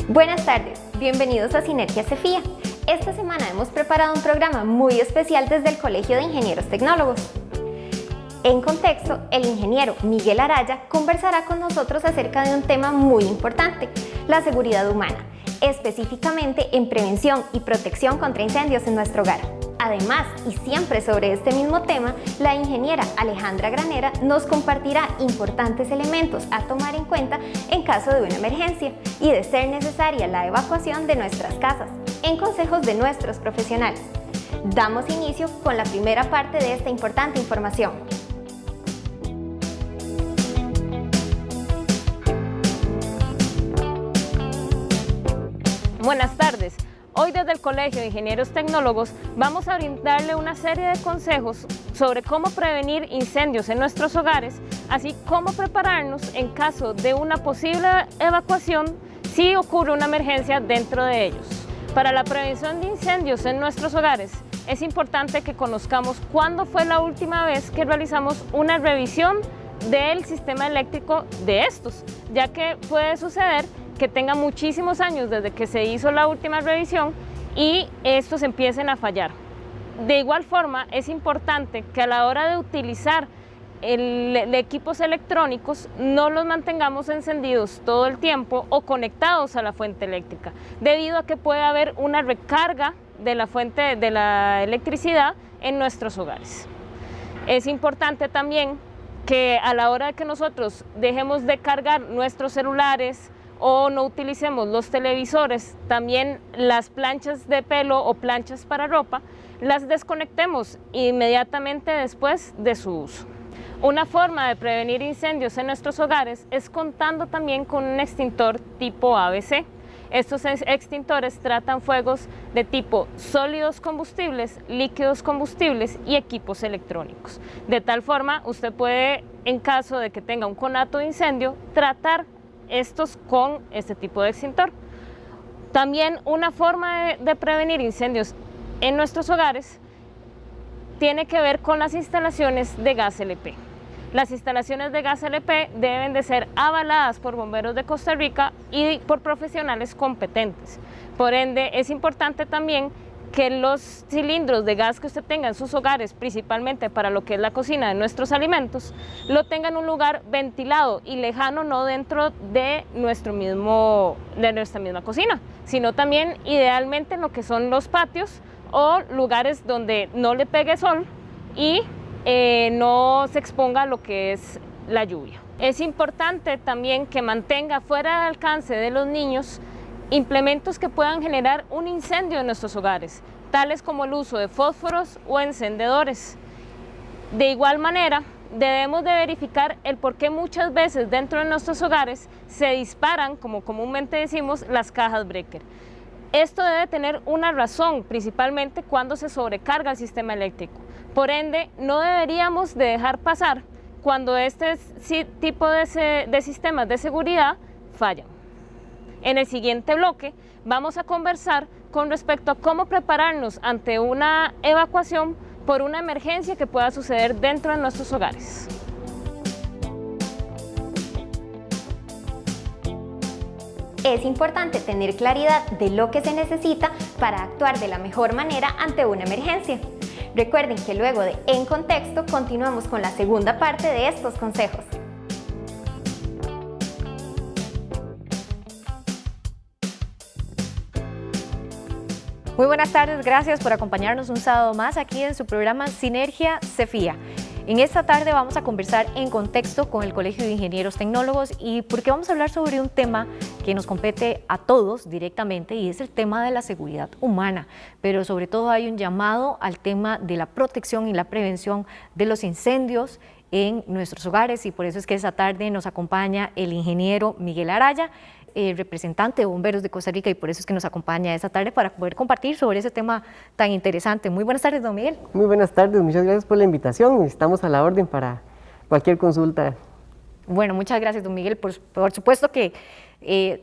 Buenas tardes, bienvenidos a Sinergia CEFIA. Esta semana hemos preparado un programa muy especial desde el Colegio de Ingenieros Tecnólogos. En contexto, el ingeniero Miguel Araya conversará con nosotros acerca de un tema muy importante, la seguridad humana, específicamente en prevención y protección contra incendios en nuestro hogar. Además, y siempre sobre este mismo tema, la ingeniera Alejandra Granera nos compartirá importantes elementos a tomar en cuenta en caso de una emergencia y de ser necesaria la evacuación de nuestras casas, en consejos de nuestros profesionales. Damos inicio con la primera parte de esta importante información. Buenas tardes. Hoy desde el Colegio de Ingenieros Tecnólogos vamos a brindarle una serie de consejos sobre cómo prevenir incendios en nuestros hogares, así como prepararnos en caso de una posible evacuación si ocurre una emergencia dentro de ellos. Para la prevención de incendios en nuestros hogares es importante que conozcamos cuándo fue la última vez que realizamos una revisión del sistema eléctrico de estos, ya que puede suceder que tenga muchísimos años desde que se hizo la última revisión y estos empiecen a fallar. De igual forma, es importante que a la hora de utilizar equipos electrónicos no los mantengamos encendidos todo el tiempo o conectados a la fuente eléctrica, debido a que puede haber una recarga de la fuente de la electricidad en nuestros hogares. Es importante también que a la hora de que nosotros dejemos de cargar nuestros celulares o no utilicemos los televisores, también las planchas de pelo o planchas para ropa, las desconectemos inmediatamente después de su uso. Una forma de prevenir incendios en nuestros hogares es contando también con un extintor tipo ABC. Estos extintores tratan fuegos de tipo sólidos combustibles, líquidos combustibles y equipos electrónicos. De tal forma, usted puede, en caso de que tenga un conato de incendio, tratar estos con este tipo de extintor. También una forma de prevenir incendios en nuestros hogares tiene que ver con las instalaciones de gas LP. Las instalaciones de gas LP deben de ser avaladas por Bomberos de Costa Rica y por profesionales competentes. Por ende, es importante también que los cilindros de gas que usted tenga en sus hogares, principalmente para lo que es la cocina de nuestros alimentos, lo tenga en un lugar ventilado y lejano, no dentro de nuestra misma cocina, sino también idealmente en lo que son los patios o lugares donde no le pegue sol y no se exponga a lo que es la lluvia. Es importante también que mantenga fuera del alcance de los niños implementos que puedan generar un incendio en nuestros hogares, tales como el uso de fósforos o encendedores. De igual manera, debemos de verificar el por qué muchas veces dentro de nuestros hogares se disparan, como comúnmente decimos, las cajas breaker. Esto debe tener una razón, principalmente cuando se sobrecarga el sistema eléctrico. Por ende, no deberíamos de dejar pasar cuando este tipo de sistemas de seguridad fallan. En el siguiente bloque vamos a conversar con respecto a cómo prepararnos ante una evacuación por una emergencia que pueda suceder dentro de nuestros hogares. Es importante tener claridad de lo que se necesita para actuar de la mejor manera ante una emergencia. Recuerden que luego de En Contexto continuamos con la segunda parte de estos consejos. Muy buenas tardes, gracias por acompañarnos un sábado más aquí en su programa Sinergia CEFIA. En esta tarde vamos a conversar en contexto con el Colegio de Ingenieros Tecnólogos y porque vamos a hablar sobre un tema que nos compete a todos directamente y es el tema de la seguridad humana, pero sobre todo hay un llamado al tema de la protección y la prevención de los incendios en nuestros hogares y por eso es que esta tarde nos acompaña el ingeniero Miguel Araya, representante de Bomberos de Costa Rica y por eso es que nos acompaña esta tarde para poder compartir sobre ese tema tan interesante. Muy buenas tardes, don Miguel. Muy buenas tardes, muchas gracias por la invitación y estamos a la orden para cualquier consulta. Bueno, muchas gracias, don Miguel. Por supuesto que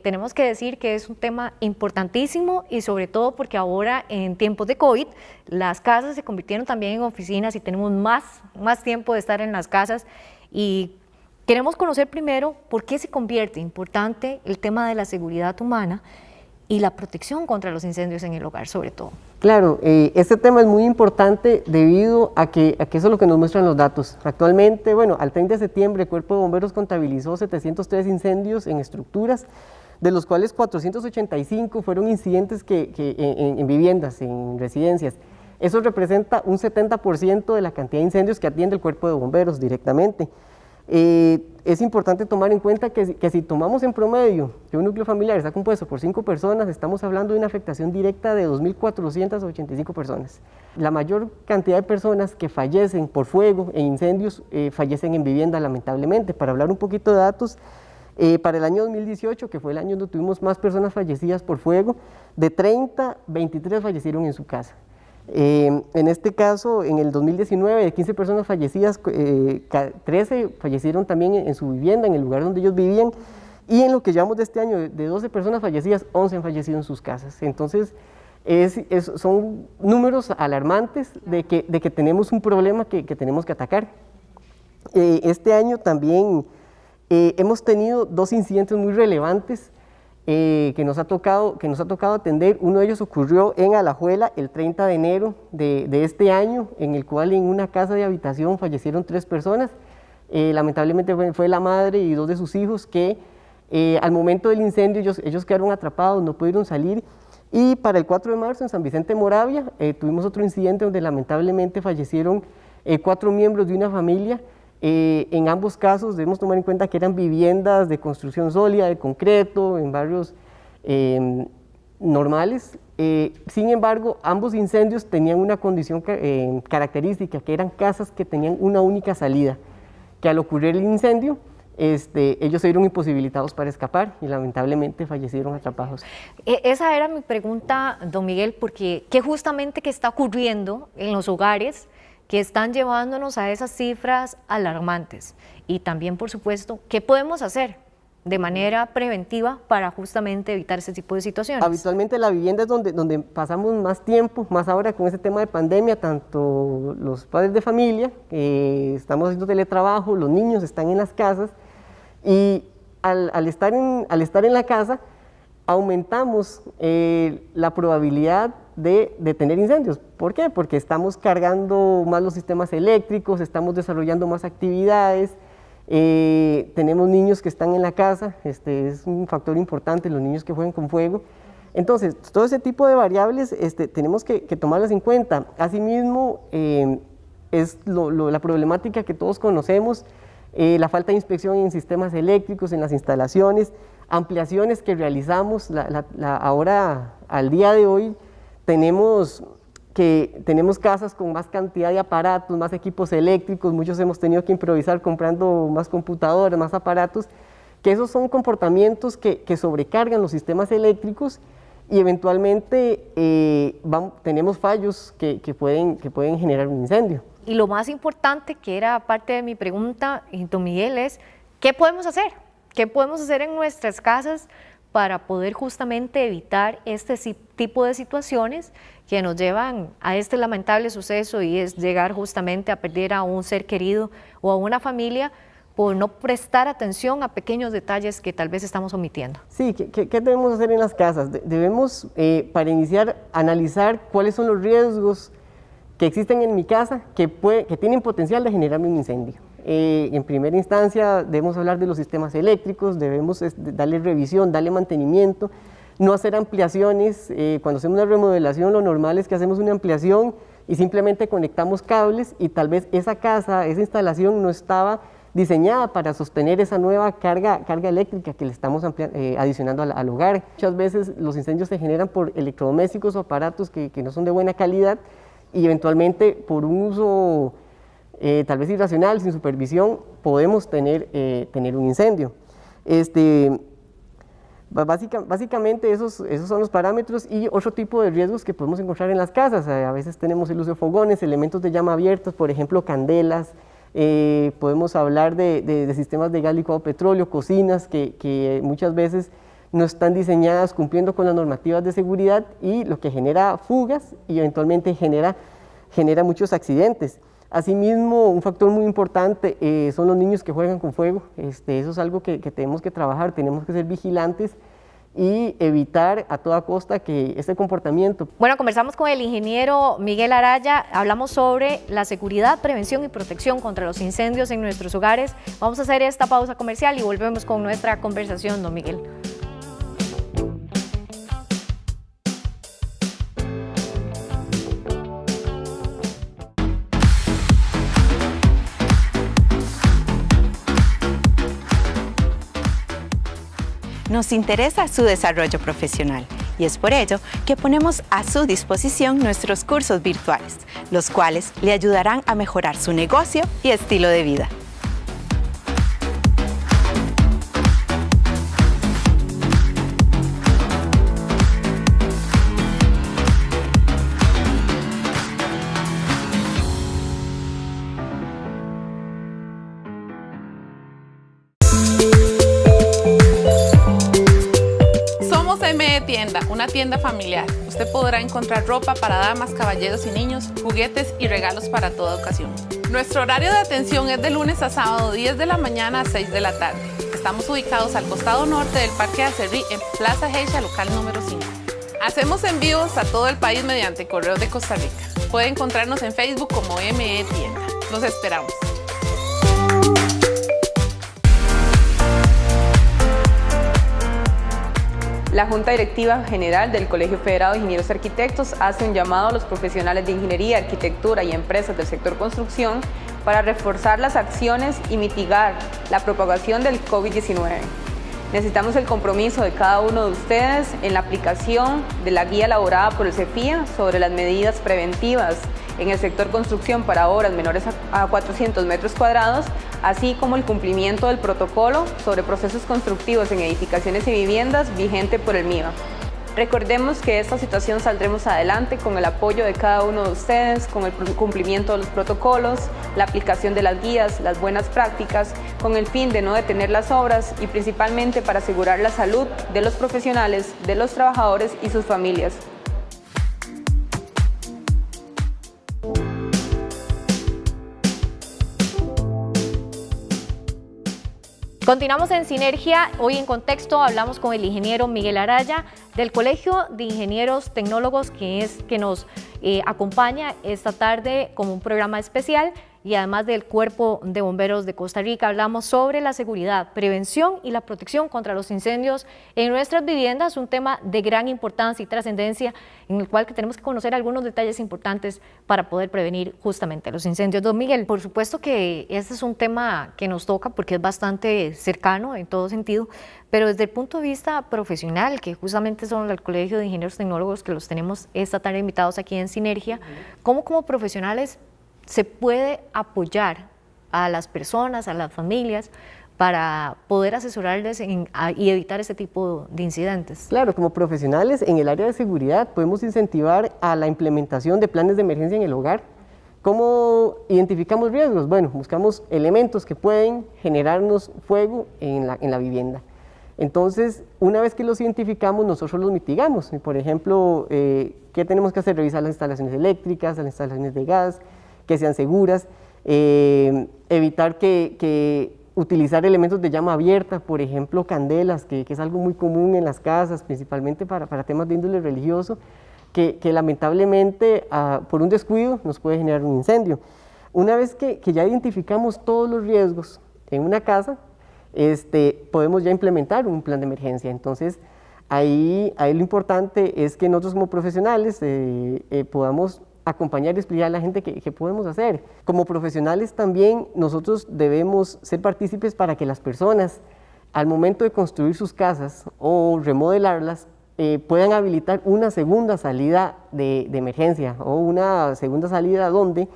tenemos que decir que es un tema importantísimo y sobre todo porque ahora en tiempos de COVID las casas se convirtieron también en oficinas y tenemos más tiempo de estar en las casas y queremos conocer primero por qué se convierte importante el tema de la seguridad humana y la protección contra los incendios en el hogar sobre todo. Claro, este tema es muy importante debido a que eso es lo que nos muestran los datos. Actualmente, bueno, al 30 de septiembre el Cuerpo de Bomberos contabilizó 703 incendios en estructuras, de los cuales 485 fueron incidentes en viviendas, en residencias. Eso representa un 70% de la cantidad de incendios que atiende el Cuerpo de Bomberos directamente. Es importante tomar en cuenta que si tomamos en promedio que un núcleo familiar está compuesto por 5 personas, estamos hablando de una afectación directa de 2.485 personas. La mayor cantidad de personas que fallecen por fuego e incendios fallecen en vivienda, lamentablemente. Para hablar un poquito de datos, para el año 2018, que fue el año donde tuvimos más personas fallecidas por fuego, de 30, 23 fallecieron en su casa. En este caso, en el 2019, de 15 personas fallecidas, 13 fallecieron también en su vivienda, en el lugar donde ellos vivían, y en lo que llevamos de este año, de 12 personas fallecidas, 11 han fallecido en sus casas. Entonces, son números alarmantes de que tenemos un problema que tenemos que atacar. Este año también hemos tenido 2 incidentes muy relevantes que nos ha tocado atender. Uno de ellos ocurrió en Alajuela el 30 de enero de este año, en el cual en una casa de habitación fallecieron 3 personas. Lamentablemente fue la madre y 2 de sus hijos que al momento del incendio ellos quedaron atrapados, no pudieron salir. Y para el 4 de marzo en San Vicente Moravia tuvimos otro incidente donde lamentablemente fallecieron 4 miembros de una familia. En ambos casos debemos tomar en cuenta que eran viviendas de construcción sólida, de concreto, en barrios normales. Sin embargo, ambos incendios tenían una condición característica, que eran casas que tenían una única salida, que al ocurrir el incendio, ellos se vieron imposibilitados para escapar y lamentablemente fallecieron atrapados. Esa era mi pregunta, don Miguel, porque ¿qué justamente que está ocurriendo en los hogares que están llevándonos a esas cifras alarmantes? Y también, por supuesto, ¿qué podemos hacer de manera preventiva para justamente evitar ese tipo de situaciones? Habitualmente la vivienda es donde pasamos más tiempo, más ahora con este tema de pandemia, tanto los padres de familia, estamos haciendo teletrabajo, los niños están en las casas, y al estar en la casa aumentamos la probabilidad de tener incendios. ¿Por qué? Porque estamos cargando más los sistemas eléctricos, estamos desarrollando más actividades, tenemos niños que están en la casa, es un factor importante, los niños que juegan con fuego. Entonces, todo ese tipo de variables tenemos que tomarlas en cuenta. Asimismo, es la problemática que todos conocemos, la falta de inspección en sistemas eléctricos, en las instalaciones, ampliaciones que realizamos. Ahora, al día de hoy, tenemos casas con más cantidad de aparatos, más equipos eléctricos, muchos hemos tenido que improvisar comprando más computadoras, más aparatos, que esos son comportamientos que sobrecargan los sistemas eléctricos y eventualmente tenemos fallos que pueden generar un incendio. Y lo más importante, que era parte de mi pregunta, don Miguel, es ¿qué podemos hacer? ¿Qué podemos hacer en nuestras casas para poder justamente evitar este tipo de situaciones que nos llevan a este lamentable suceso, y es llegar justamente a perder a un ser querido o a una familia por no prestar atención a pequeños detalles que tal vez estamos omitiendo? Sí, ¿qué debemos hacer en las casas? Debemos, para iniciar, analizar cuáles son los riesgos que existen en mi casa que tienen potencial de generarme un incendio. En primera instancia debemos hablar de los sistemas eléctricos, debemos darle revisión, darle mantenimiento, no hacer ampliaciones. Cuando hacemos una remodelación, lo normal es que hacemos una ampliación y simplemente conectamos cables, y tal vez esa casa, esa instalación no estaba diseñada para sostener esa nueva carga eléctrica que le estamos adicionando al hogar. Muchas veces los incendios se generan por electrodomésticos o aparatos que no son de buena calidad, y eventualmente por un uso tal vez irracional, sin supervisión, podemos tener un incendio. Básicamente esos son los parámetros. Y otro tipo de riesgos que podemos encontrar en las casas: a veces tenemos el uso de fogones, elementos de llama abiertos, por ejemplo candelas, podemos hablar de sistemas de gas licuado petróleo, cocinas que muchas veces no están diseñadas cumpliendo con las normativas de seguridad y lo que genera fugas y eventualmente genera muchos accidentes. Asimismo, un factor muy importante son los niños que juegan con fuego. Eso es algo que tenemos que trabajar, tenemos que ser vigilantes y evitar a toda costa que este comportamiento. Bueno, conversamos con el ingeniero Miguel Araya, hablamos sobre la seguridad, prevención y protección contra los incendios en nuestros hogares. Vamos a hacer esta pausa comercial y volvemos con nuestra conversación, don Miguel. Nos interesa su desarrollo profesional y es por ello que ponemos a su disposición nuestros cursos virtuales, los cuales le ayudarán a mejorar su negocio y estilo de vida. Tienda, una tienda familiar. Usted podrá encontrar ropa para damas, caballeros y niños, juguetes y regalos para toda ocasión. Nuestro horario de atención es de lunes a sábado, 10 de la mañana a 6 de la tarde. Estamos ubicados al costado norte del Parque Acerrí, en Plaza Geisha, local número 5. Hacemos envíos a todo el país mediante Correos de Costa Rica. Puede encontrarnos en Facebook como ME Tienda. Los esperamos. La Junta Directiva General del Colegio Federado de Ingenieros y Arquitectos hace un llamado a los profesionales de ingeniería, arquitectura y empresas del sector construcción para reforzar las acciones y mitigar la propagación del COVID-19. Necesitamos el compromiso de cada uno de ustedes en la aplicación de la guía elaborada por el CEFIA sobre las medidas preventivas en el sector construcción para obras menores a 400 metros cuadrados, así como el cumplimiento del protocolo sobre procesos constructivos en edificaciones y viviendas vigente por el MIBA. Recordemos que esta situación saldremos adelante con el apoyo de cada uno de ustedes, con el cumplimiento de los protocolos, la aplicación de las guías, las buenas prácticas, con el fin de no detener las obras y principalmente para asegurar la salud de los profesionales, de los trabajadores y sus familias. Continuamos en Sinergia, hoy en Contexto hablamos con el ingeniero Miguel Araya del Colegio de Ingenieros Tecnólogos que nos acompaña esta tarde como un programa especial y además del Cuerpo de Bomberos de Costa Rica. Hablamos sobre la seguridad, prevención y la protección contra los incendios en nuestras viviendas, un tema de gran importancia y trascendencia en el cual tenemos que conocer algunos detalles importantes para poder prevenir justamente los incendios. Don Miguel, por supuesto que este es un tema que nos toca porque es bastante cercano en todo sentido, pero desde el punto de vista profesional, que justamente son el Colegio de Ingenieros Tecnólogos que los tenemos esta tarde invitados aquí en Sinergia, ¿cómo como profesionales se puede apoyar a las personas, a las familias, para poder asesorarles y evitar ese tipo de incidentes? Claro, como profesionales en el área de seguridad podemos incentivar a la implementación de planes de emergencia en el hogar. ¿Cómo identificamos riesgos? Bueno, buscamos elementos que pueden generarnos fuego en la vivienda. Entonces, una vez que los identificamos, nosotros los mitigamos. Por ejemplo, ¿qué tenemos que hacer? Revisar las instalaciones eléctricas, las instalaciones de gas, que sean seguras, evitar que utilizar elementos de llama abierta, por ejemplo candelas, que es algo muy común en las casas, principalmente para temas de índole religioso, que lamentablemente por un descuido nos puede generar un incendio. Una vez que ya identificamos todos los riesgos en una casa, podemos ya implementar un plan de emergencia. Entonces, ahí lo importante es que nosotros como profesionales podamos acompañar y explicar a la gente qué podemos hacer. Como profesionales también nosotros debemos ser partícipes para que las personas al momento de construir sus casas o remodelarlas puedan habilitar una segunda salida de emergencia o una segunda salida donde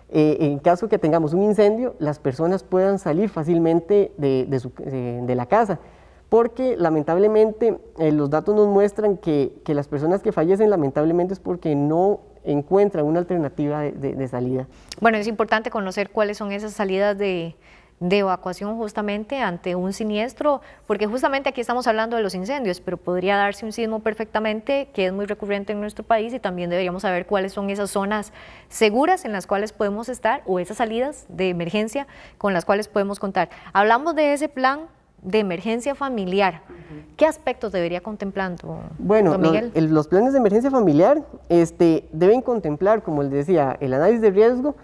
en caso que tengamos un incendio las personas puedan salir fácilmente de la casa. Porque lamentablemente los datos nos muestran que las personas que fallecen lamentablemente es porque no encuentran una alternativa de salida. Bueno, es importante conocer cuáles son esas salidas de evacuación justamente ante un siniestro, porque justamente aquí estamos hablando de los incendios, pero podría darse un sismo perfectamente, que es muy recurrente en nuestro país, y también deberíamos saber cuáles son esas zonas seguras en las cuales podemos estar, o esas salidas de emergencia con las cuales podemos contar. Hablamos de ese plan de emergencia familiar. ¿Qué aspectos debería contemplando, bueno, don Miguel? Los planes de emergencia familiar deben contemplar, como les decía, el análisis de riesgo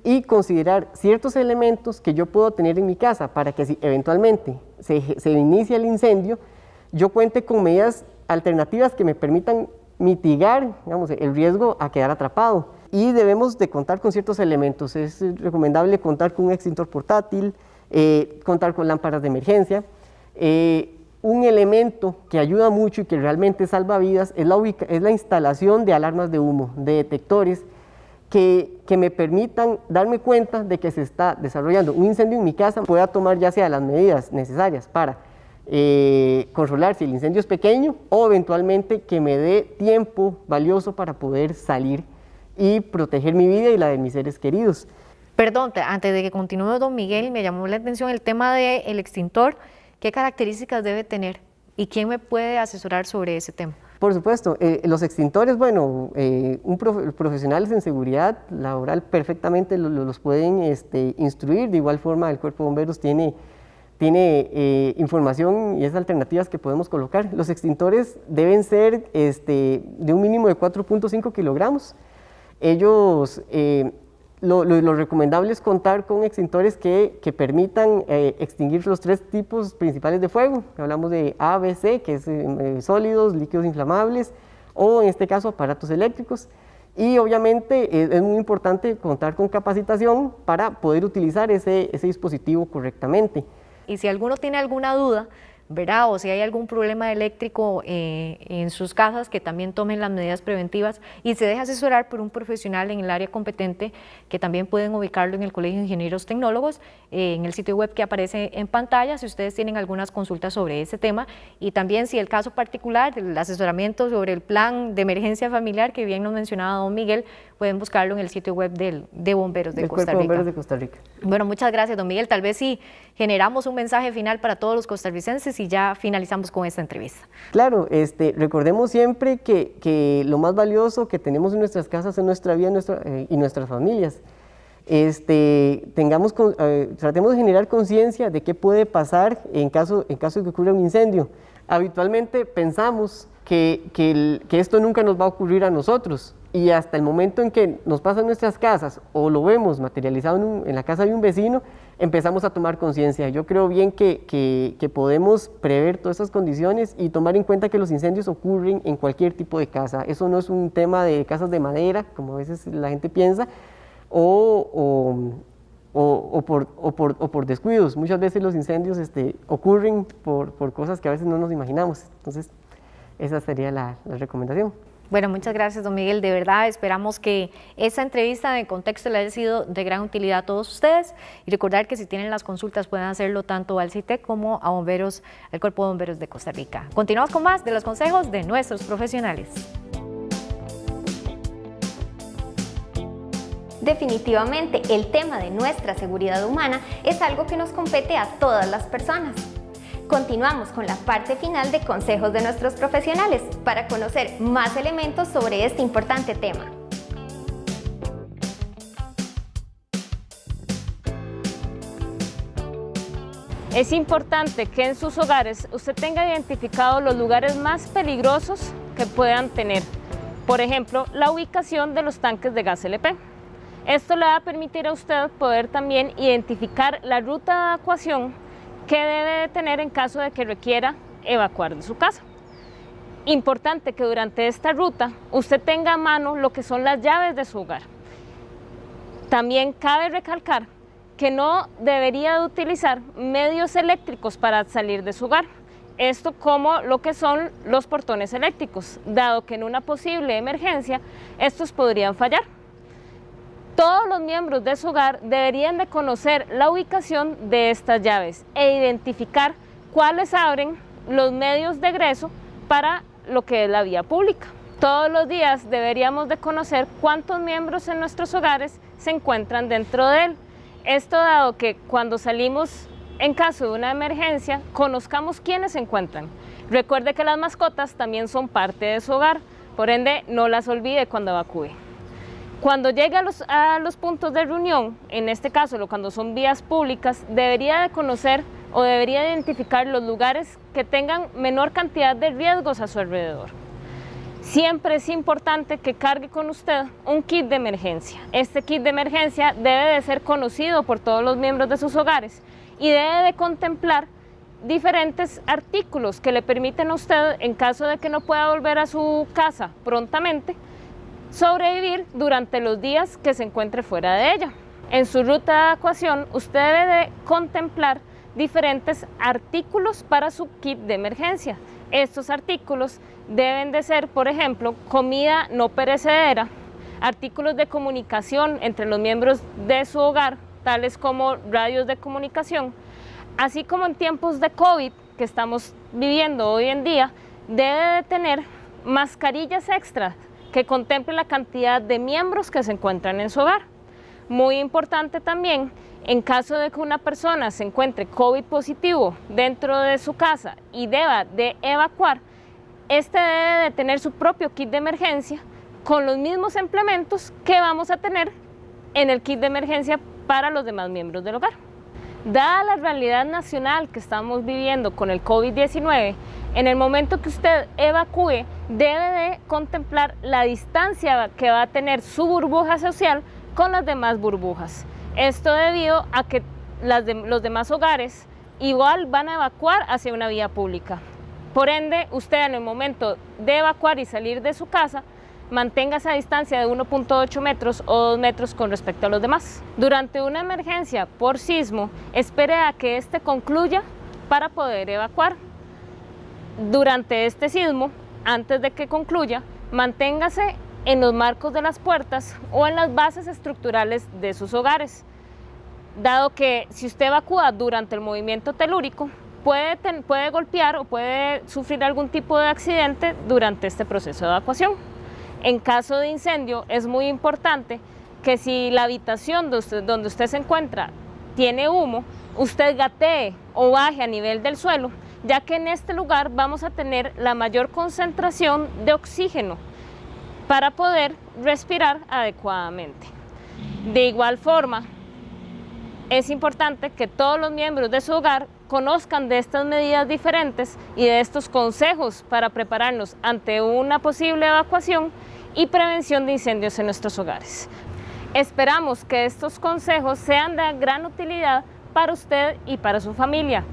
y considerar ciertos elementos que yo puedo tener en mi casa para que si eventualmente se inicia el incendio, yo cuente con medidas alternativas que me permitan mitigar, digamos, el riesgo a quedar atrapado. Y debemos de contar con ciertos elementos. Es recomendable contar con un extintor portátil, contar con lámparas de emergencia. Un elemento que ayuda mucho y que realmente salva vidas es la instalación de alarmas de humo, de detectores, que me permitan darme cuenta de que se está desarrollando un incendio en mi casa, pueda tomar ya sea las medidas necesarias para controlar si el incendio es pequeño o eventualmente que me dé tiempo valioso para poder salir y proteger mi vida y la de mis seres queridos. Perdón, antes de que continúe don Miguel, me llamó la atención el tema del extintor. ¿Qué características debe tener y quién me puede asesorar sobre ese tema? Por supuesto, los extintores, bueno, profesionales en seguridad laboral perfectamente los pueden instruir. De igual forma, el Cuerpo de Bomberos tiene información y esas alternativas que podemos colocar. Los extintores deben ser de un mínimo de 4.5 kilogramos. Ellos, lo recomendable es contar con extintores que permitan extinguir los 3 tipos principales de fuego. Hablamos de A, B, C, que es sólidos, líquidos inflamables, o en este caso aparatos eléctricos. Y obviamente es muy importante contar con capacitación para poder utilizar ese dispositivo correctamente. Y si alguno tiene alguna duda, ¿verdad? O si hay algún problema eléctrico en sus casas, que también tomen las medidas preventivas y se deje asesorar por un profesional en el área competente, que también pueden ubicarlo en el Colegio de Ingenieros Tecnólogos, en el sitio web que aparece en pantalla, si ustedes tienen algunas consultas sobre ese tema, y también si el caso particular, el asesoramiento sobre el plan de emergencia familiar que bien nos mencionaba don Miguel, pueden buscarlo en el sitio web de Bomberos de Costa Rica. Bomberos de Costa Rica. Bueno, muchas gracias, don Miguel. Tal vez sí generamos un mensaje final para todos los costarricenses y ya finalizamos con esta entrevista. Claro, recordemos siempre que lo más valioso que tenemos en nuestras casas es nuestra vida y nuestras familias. Tratemos de generar conciencia de qué puede pasar en caso de que ocurra un incendio. Habitualmente pensamos que esto nunca nos va a ocurrir a nosotros, y hasta el momento en que nos pasa en nuestras casas o lo vemos materializado en la casa de un vecino, empezamos a tomar conciencia. Yo creo bien que podemos prever todas esas condiciones y tomar en cuenta que los incendios ocurren en cualquier tipo de casa. Eso no es un tema de casas de madera, como a veces la gente piensa, o por descuidos. Muchas veces los incendios ocurren por cosas que a veces no nos imaginamos. Entonces, esa sería la recomendación. Bueno, muchas gracias, don Miguel. De verdad, esperamos que esta entrevista de contexto le haya sido de gran utilidad a todos ustedes, y recordar que si tienen las consultas pueden hacerlo tanto al CITEC como a Bomberos, al Cuerpo de Bomberos de Costa Rica. Continuamos con más de los consejos de nuestros profesionales. Definitivamente, el tema de nuestra seguridad humana es algo que nos compete a todas las personas. Continuamos con la parte final de consejos de nuestros profesionales para conocer más elementos sobre este importante tema. Es importante que en sus hogares usted tenga identificados los lugares más peligrosos que puedan tener. Por ejemplo, la ubicación de los tanques de gas LP. Esto le va a permitir a usted poder también identificar la ruta de evacuación que debe de tener en caso de que requiera evacuar de su casa. Importante que durante esta ruta usted tenga a mano lo que son las llaves de su hogar. También cabe recalcar que no debería de utilizar medios eléctricos para salir de su hogar. Esto como lo que son los portones eléctricos, dado que en una posible emergencia estos podrían fallar. Todos los miembros de su hogar deberían de conocer la ubicación de estas llaves e identificar cuáles abren los medios de egreso para lo que es la vía pública. Todos los días deberíamos de conocer cuántos miembros en nuestros hogares se encuentran dentro de él. Esto dado que cuando salimos en caso de una emergencia, conozcamos quiénes se encuentran. Recuerde que las mascotas también son parte de su hogar, por ende no las olvide cuando evacúe. Cuando llegue a los puntos de reunión, en este caso cuando son vías públicas, debería de conocer o debería identificar los lugares que tengan menor cantidad de riesgos a su alrededor. Siempre es importante que cargue con usted un kit de emergencia. Este kit de emergencia debe de ser conocido por todos los miembros de sus hogares y debe de contemplar diferentes artículos que le permiten a usted, en caso de que no pueda volver a su casa prontamente, sobrevivir durante los días que se encuentre fuera de ella. En su ruta de evacuación, usted debe de contemplar diferentes artículos para su kit de emergencia. Estos artículos deben de ser, por ejemplo, comida no perecedera, artículos de comunicación entre los miembros de su hogar, tales como radios de comunicación, así como en tiempos de COVID que estamos viviendo hoy en día, debe de tener mascarillas extras que contemplen la cantidad de miembros que se encuentran en su hogar. Muy importante también, en caso de que una persona se encuentre COVID positivo dentro de su casa y deba de evacuar, este debe de tener su propio kit de emergencia con los mismos implementos que vamos a tener en el kit de emergencia para los demás miembros del hogar. Dada la realidad nacional que estamos viviendo con el COVID-19, en el momento que usted evacúe, debe de contemplar la distancia que va a tener su burbuja social con las demás burbujas. Esto debido a que los demás hogares igual van a evacuar hacia una vía pública. Por ende, usted en el momento de evacuar y salir de su casa, mantenga esa distancia de 1.8 metros o 2 metros con respecto a los demás. Durante una emergencia por sismo, espere a que éste concluya para poder evacuar. Durante este sismo, antes de que concluya, manténgase en los marcos de las puertas o en las bases estructurales de sus hogares, dado que si usted evacúa durante el movimiento telúrico, puede golpear o puede sufrir algún tipo de accidente durante este proceso de evacuación. En caso de incendio, es muy importante que si la habitación donde usted se encuentra tiene humo, usted gatee o baje a nivel del suelo, ya que en este lugar vamos a tener la mayor concentración de oxígeno para poder respirar adecuadamente. De igual forma, es importante que todos los miembros de su hogar conozcan de estas medidas diferentes y de estos consejos para prepararnos ante una posible evacuación y prevención de incendios en nuestros hogares. Esperamos que estos consejos sean de gran utilidad para usted y para su familia.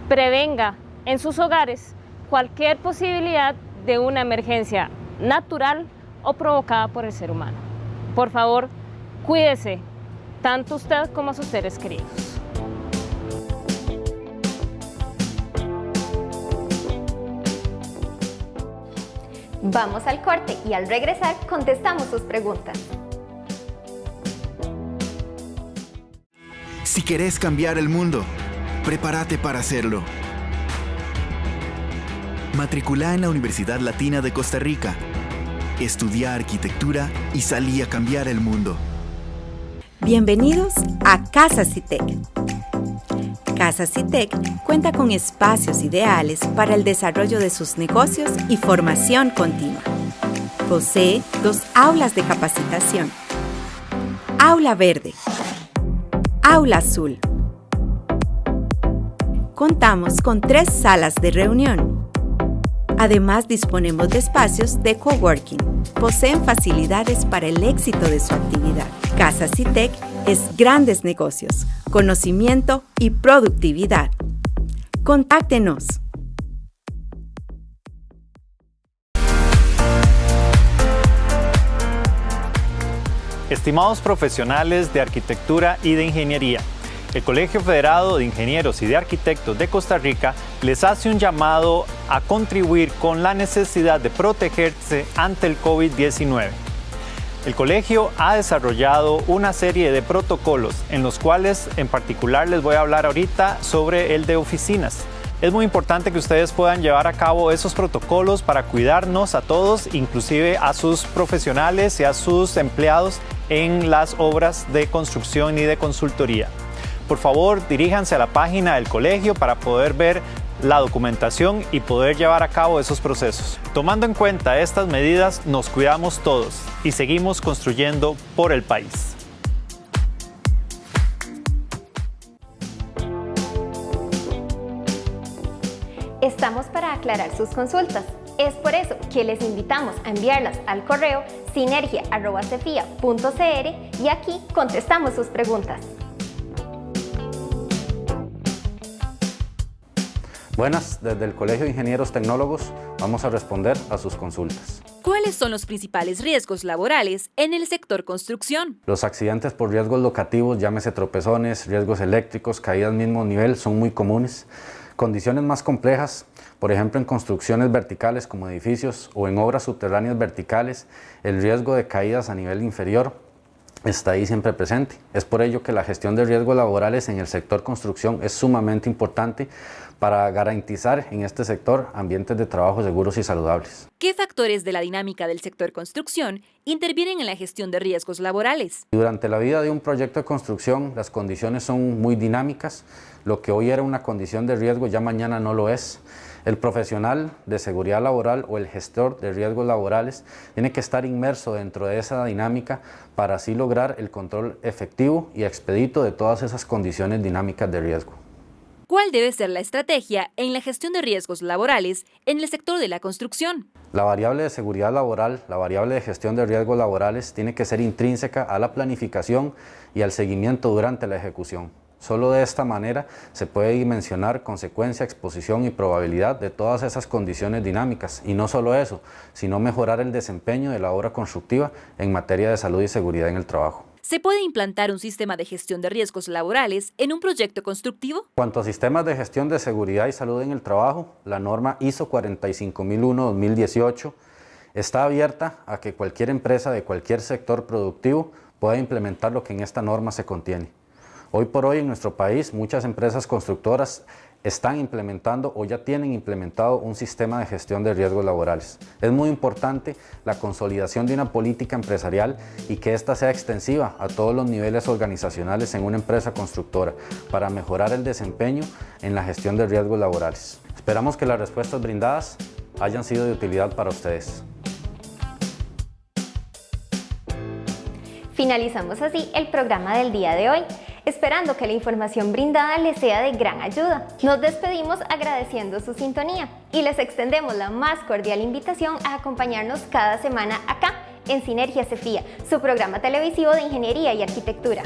Prevenga en sus hogares cualquier posibilidad de una emergencia natural o provocada por el ser humano. Por favor, cuídese, tanto usted como a sus seres queridos. Vamos al corte y al regresar contestamos sus preguntas. Si querés cambiar el mundo, prepárate para hacerlo. Matriculá en la Universidad Latina de Costa Rica. Estudia arquitectura y salí a cambiar el mundo. Bienvenidos a Casa Citec. Casa Citec cuenta con espacios ideales para el desarrollo de sus negocios y formación continua. Posee 2 aulas de capacitación. Aula Verde. Aula Azul. Contamos con 3 salas de reunión. Además, disponemos de espacios de coworking. Poseen facilidades para el éxito de su actividad. Casa Citec es grandes negocios, conocimiento y productividad. Contáctenos. Estimados profesionales de arquitectura y de ingeniería, el Colegio Federado de Ingenieros y de Arquitectos de Costa Rica les hace un llamado a contribuir con la necesidad de protegerse ante el COVID-19. El colegio ha desarrollado una serie de protocolos en los cuales en particular les voy a hablar ahorita sobre el de oficinas. Es muy importante que ustedes puedan llevar a cabo esos protocolos para cuidarnos a todos, inclusive a sus profesionales y a sus empleados en las obras de construcción y de consultoría. Por favor, diríjanse a la página del colegio para poder ver la documentación y poder llevar a cabo esos procesos. Tomando en cuenta estas medidas, nos cuidamos todos y seguimos construyendo por el país. Estamos para aclarar sus consultas. Es por eso que les invitamos a enviarlas al correo sinergia@cefia.cr y aquí contestamos sus preguntas. Buenas, desde el Colegio de Ingenieros Tecnólogos vamos a responder a sus consultas. ¿Cuáles son los principales riesgos laborales en el sector construcción? Los accidentes por riesgos locativos, llámese tropezones, riesgos eléctricos, caídas mismo nivel, son muy comunes. Condiciones más complejas, por ejemplo en construcciones verticales como edificios o en obras subterráneas verticales, el riesgo de caídas a nivel inferior está ahí siempre presente. Es por ello que la gestión de riesgos laborales en el sector construcción es sumamente importante para garantizar en este sector ambientes de trabajo seguros y saludables. ¿Qué factores de la dinámica del sector construcción intervienen en la gestión de riesgos laborales? Durante la vida de un proyecto de construcción, las condiciones son muy dinámicas. Lo que hoy era una condición de riesgo ya mañana no lo es. El profesional de seguridad laboral o el gestor de riesgos laborales tiene que estar inmerso dentro de esa dinámica para así lograr el control efectivo y expedito de todas esas condiciones dinámicas de riesgo. ¿Cuál debe ser la estrategia en la gestión de riesgos laborales en el sector de la construcción? La variable de seguridad laboral, la variable de gestión de riesgos laborales tiene que ser intrínseca a la planificación y al seguimiento durante la ejecución. Solo de esta manera se puede dimensionar consecuencia, exposición y probabilidad de todas esas condiciones dinámicas. Y no solo eso, sino mejorar el desempeño de la obra constructiva en materia de salud y seguridad en el trabajo. ¿Se puede implantar un sistema de gestión de riesgos laborales en un proyecto constructivo? Cuanto a sistemas de gestión de seguridad y salud en el trabajo, la norma ISO 45001-2018 está abierta a que cualquier empresa de cualquier sector productivo pueda implementar lo que en esta norma se contiene. Hoy por hoy en nuestro país muchas empresas constructoras están implementando o ya tienen implementado un sistema de gestión de riesgos laborales. Es muy importante la consolidación de una política empresarial y que ésta sea extensiva a todos los niveles organizacionales en una empresa constructora para mejorar el desempeño en la gestión de riesgos laborales. Esperamos que las respuestas brindadas hayan sido de utilidad para ustedes. Finalizamos así el programa del día de hoy, esperando que la información brindada les sea de gran ayuda. Nos despedimos agradeciendo su sintonía y les extendemos la más cordial invitación a acompañarnos cada semana acá en Sinergia Cefia, su programa televisivo de Ingeniería y Arquitectura.